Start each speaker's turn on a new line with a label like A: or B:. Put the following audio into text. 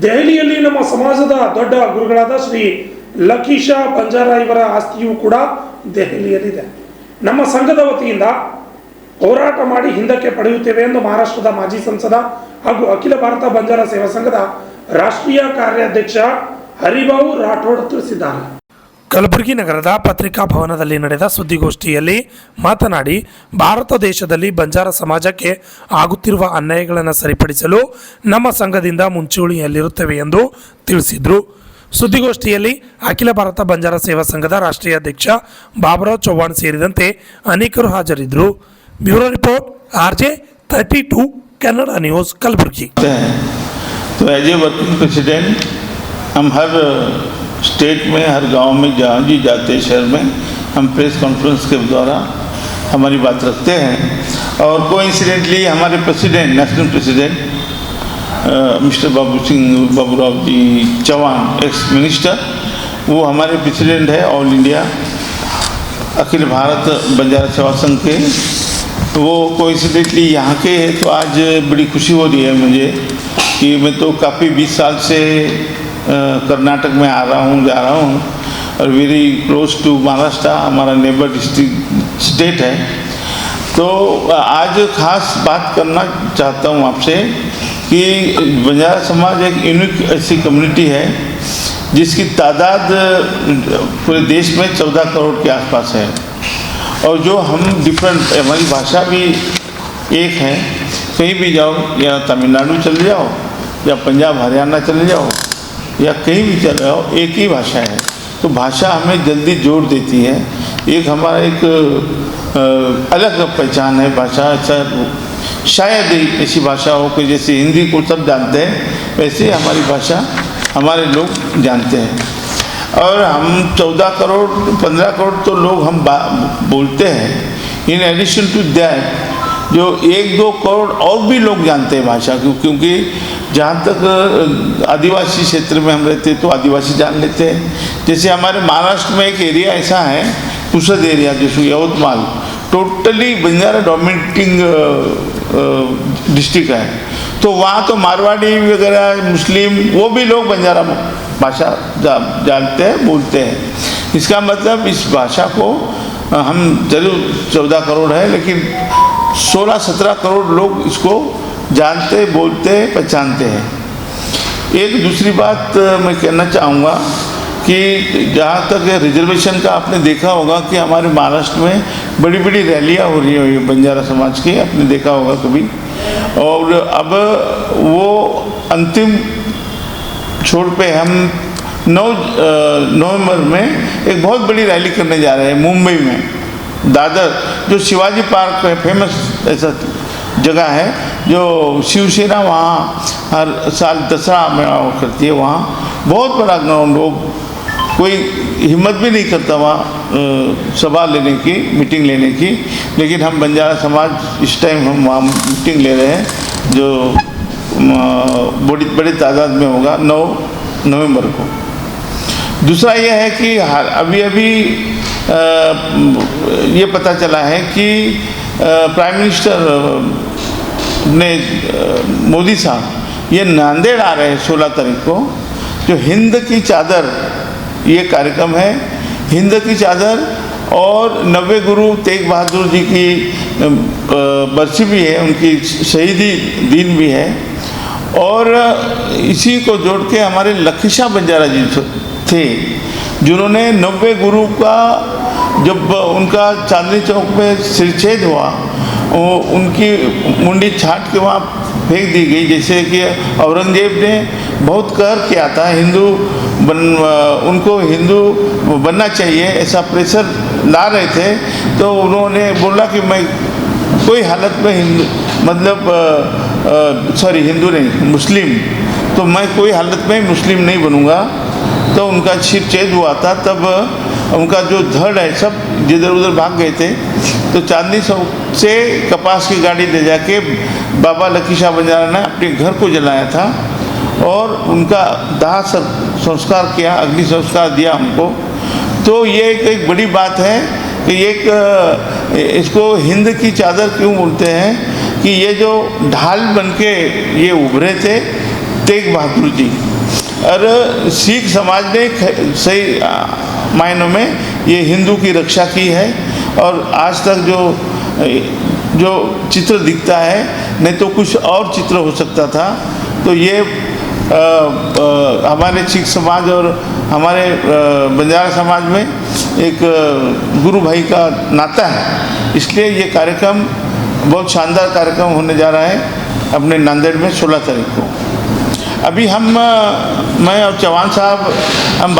A: ದೆಹಲಿಯಲ್ಲಿ ನಮ್ಮ ಸಮಾಜದ ದೊಡ್ಡ ಗುರುಗಳಾದ ಶ್ರೀ ಲಕೀಶ ಬಂಜಾರ ಇವರ ಆಸ್ತಿಯೂ ಕೂಡ ದೆಹಲಿಯಲ್ಲಿದೆ. ನಮ್ಮ ಸಂಘದ ವತಿಯಿಂದ ಹೋರಾಟ ಮಾಡಿ ಹಿಂದಕ್ಕೆ ಪಡೆಯುತ್ತೇವೆ ಎಂದು ಮಹಾರಾಷ್ಟ್ರದ ಮಾಜಿ ಸಂಸದ ಹಾಗೂ ಅಖಿಲ ಭಾರತ ಬಂಜಾರ ಸೇವಾ ಸಂಘದ ರಾಷ್ಟ್ರೀಯ ಕಾರ್ಯಾಧ್ಯಕ್ಷ ಹರಿಭಾವು ರಾಠೋಡ್ ತಿಳಿಸಿದ್ದಾರೆ. ಕಲಬುರಗಿ ನಗರದ ಪತ್ರಿಕಾ ಭವನದಲ್ಲಿ ನಡೆದ ಸುದ್ದಿಗೋಷ್ಠಿಯಲ್ಲಿ ಮಾತನಾಡಿ, ಭಾರತ ದೇಶದಲ್ಲಿ ಬಂಜಾರ ಸಮಾಜಕ್ಕೆ ಆಗುತ್ತಿರುವ ಅನ್ಯಾಯಗಳನ್ನು ಸರಿಪಡಿಸಲು ನಮ್ಮ ಸಂಘದಿಂದ ಮುಂಚೂಣಿಯಲ್ಲಿರುತ್ತೇವೆ ಎಂದು ತಿಳಿಸಿದರು. ಸುದ್ದಿಗೋಷ್ಠಿಯಲ್ಲಿ ಅಖಿಲ ಭಾರತ ಬಂಜಾರ ಸೇವಾ ಸಂಘದ ರಾಷ್ಟ್ರೀಯ ಅಧ್ಯಕ್ಷ ಬಾಬುರಾವ್ ಚೌಹಾಣ್ ಸೇರಿದಂತೆ ಅನೇಕರು ಹಾಜರಿದ್ದರು. Bureau report RJ 32 Kannada news Kalaburagi.
B: तो एज ए वर्किंग प्रेसिडेंट हम हर स्टेट में, हर गांव में जहाँ भी जाते हैं शहर में, हम प्रेस कॉन्फ्रेंस के द्वारा हमारी बात रखते हैं। और कोइंसिडेंटली हमारे president, national president mister Baburao ji Chauhan, ex minister, वो हमारे प्रेसिडेंट है ऑल इंडिया अखिल भारत बंजारा सेवा संघ के। वो कोइंसिडेंटली यहाँ के हैं, तो आज बड़ी खुशी हो रही है मुझे कि मैं तो काफ़ी 20 साल से कर्नाटक में आ रहा हूँ, जा रहा हूँ, और वेरी क्लोज टू महाराष्ट्र, हमारा नेबर डिस्ट्रिक्ट स्टेट है। तो आज खास बात करना चाहता हूँ आपसे कि बंजारा समाज एक यूनिक ऐसी कम्युनिटी है जिसकी तादाद पूरे देश में 14 करोड़ के आसपास है। और जो हम डिफरेंट, हमारी भाषा भी एक है, कहीं भी जाओ, या तमिलनाडु चले जाओ, या पंजाब हरियाणा चले जाओ, या कहीं भी चले जाओ, एक ही भाषा है। तो भाषा हमें जल्दी जोड़ देती है। एक हमारा एक अलग पहचान है भाषा। ऐसा शायद ऐसी भाषा हो कि जैसे हिंदी को सब जानते हैं, वैसे हमारी भाषा हमारे लोग जानते हैं। और हम 14 करोड़ 15 करोड़ तो लोग हम बोलते हैं। इन एडिशन टू दैट जो 1-2 करोड़ और भी लोग जानते हैं भाषा, क्योंकि जहाँ तक आदिवासी क्षेत्र में हम रहते हैं तो आदिवासी जान लेते हैं। जैसे हमारे महाराष्ट्र में एक एरिया ऐसा है, पुसद एरिया, जैसे Yavatmal, totally Banjara dominating district है। तो वहाँ तो मारवाड़ी वगैरह, मुस्लिम, वो भी लोग बंजारा भाषा जानते हैं, बोलते हैं। इसका मतलब इस भाषा को हम जरूर 14 करोड़ है, लेकिन 16-17 करोड़ लोग इसको जानते, बोलते, पहचानते हैं। एक दूसरी बात मैं कहना चाहूँगा कि जहाँ तक रिजर्वेशन का आपने देखा होगा कि हमारे महाराष्ट्र में बड़ी बड़ी रैलियाँ हो रही हैं बंजारा समाज की, आपने देखा होगा कभी। और अब वो अंतिम छोर पे हम 9 नवंबर में एक बहुत बड़ी रैली करने जा रहे हैं मुंबई में, दादर, जो शिवाजी पार्क है, फेमस ऐसा जगह है, जो शिवसेना वहाँ हर साल दसरा मेला करती है। वहाँ बहुत बड़ा ग्राउंड, लोग कोई हिम्मत भी नहीं करता वहाँ सभा लेने की, मीटिंग लेने की, लेकिन हम बंजारा समाज इस टाइम हम वहाँ मीटिंग ले रहे हैं, जो बड़ी तादाद में होगा 9 नवंबर को। दूसरा यह है कि अभी ये पता चला है कि प्राइम मिनिस्टर ने मोदी साहब ये नांदेड़ आ रहे हैं 16 तारीख को, जो हिंद की चादर, ये कार्यक्रम है। हिंद की चादर और 90 गुरु तेग बहादुर जी की बरसी भी है, उनकी शहीदी दिन भी है। और इसी को जोड़ के हमारे लखीशा बंजारा जी थे, जिन्होंने 90 गुरु का, जब उनका चांदनी चौक में सिरछेद हुआ, उनकी मुंडी छाट के वहाँ फेंक दी गई। जैसे कि औरंगजेब ने बहुत कहर किया था, उनको हिंदू बनना चाहिए, ऐसा प्रेशर ला रहे थे। तो उन्होंने बोला कि मैं कोई हालत में हिंदू नहीं, मुस्लिम, तो मैं कोई हालत में मुस्लिम नहीं बनूंगा। तो उनका सिरछेद हुआ था, तब उनका जो धड़ है सब जिधर उधर भाग गए थे। तो चांदनी चौक से कपास की गाड़ी ले जाके बाबा लखीशा बंजारा ने अपने घर को जलाया था और उनका दाह संस्कार किया, अग्नि संस्कार दिया हमको। तो ये एक बड़ी बात है कि इसको हिंद की चादर क्यों बोलते हैं कि ये जो ढाल बन के ये उभरे थे तेग बहादुर जी। और सिख समाज ने सही मायनों में ये हिंदू की रक्षा की है। और आज तक जो चित्र दिखता है, नहीं तो कुछ और चित्र हो सकता था। तो ये हमारे सिख समाज और हमारे बंजारा समाज में एक गुरु भाई का नाता है। इसलिए ये कार्यक्रम बहुत शानदार कार्यक्रम होने जा रहा है अपने नांदेड़ में 16 तारीख को। अभी मैं और चौहान साहब हम